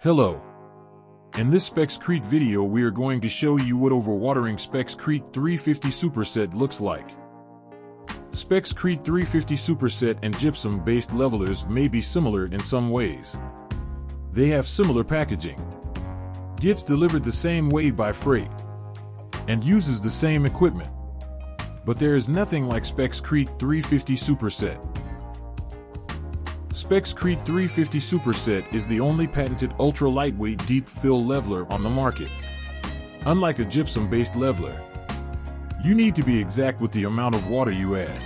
Hello. In this SpexCrete video we are going to show you what overwatering SpexCrete 350 Superset looks like. SpexCrete 350 Superset and gypsum-based levelers may be similar in some ways. They have similar packaging, gets delivered the same way by freight, and uses the same equipment. But there is nothing like SpexCrete 350 Superset. SpexCrete 350 Superset is the only patented ultra-lightweight deep-fill leveler on the market. Unlike a gypsum-based leveler, you need to be exact with the amount of water you add.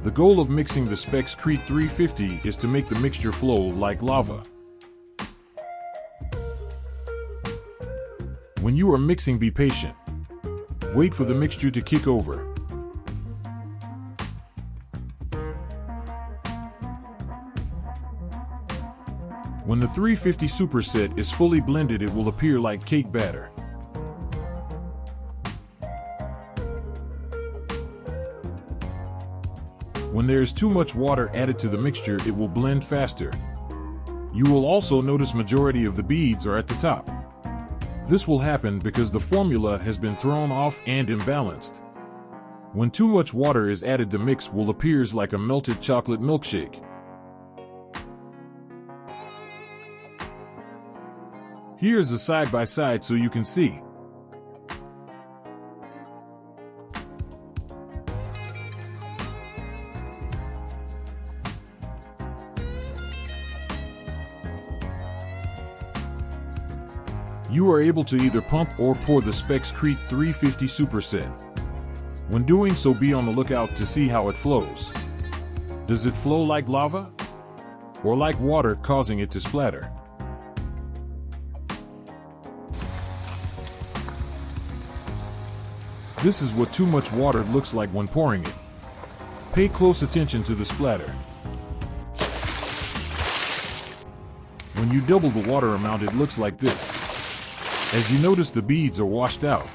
The goal of mixing the SpexCrete 350 is to make the mixture flow like lava. When you are mixing, be patient. Wait for the mixture to kick over. When the 350 Superset is fully blended, it will appear like cake batter. When there is too much water added to the mixture, it will blend faster. You will also notice majority of the beads are at the top. This will happen because the formula has been thrown off and imbalanced. When too much water is added, the mix will appear like a melted chocolate milkshake. Here's a side-by-side so you can see. You are able to either pump or pour the SpexCrete 350 Superset. When doing so, be on the lookout to see how it flows. Does it flow like lava? Or like water, causing it to splatter? This is what too much water looks like when pouring it. Pay close attention to the splatter. When you double the water amount, it looks like this. As you notice, the beads are washed out.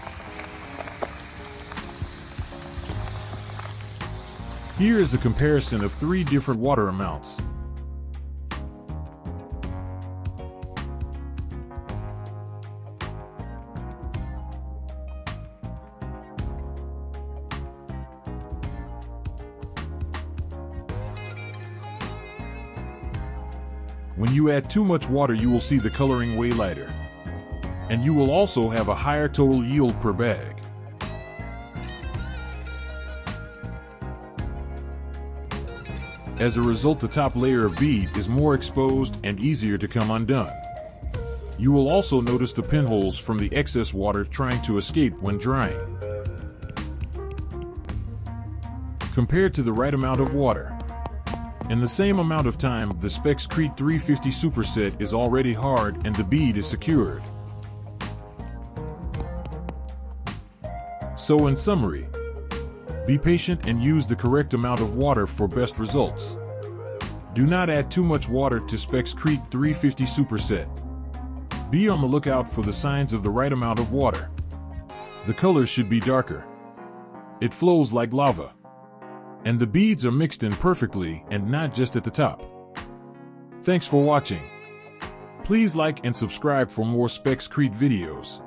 Here is a comparison of 3 different water amounts. When you add too much water, you will see the coloring way lighter. And you will also have a higher total yield per bag. As a result, the top layer of bead is more exposed and easier to come undone. You will also notice the pinholes from the excess water trying to escape when drying. Compared to the right amount of water, in the same amount of time, the SpexCrete 350 Superset is already hard and the bead is secured. So in summary, be patient and use the correct amount of water for best results. Do not add too much water to SpexCrete 350 Superset. Be on the lookout for the signs of the right amount of water. The color should be darker. It flows like lava. And the beads are mixed in perfectly and not just at the top. Thanks for watching. Please like and subscribe for more SpexCrete videos.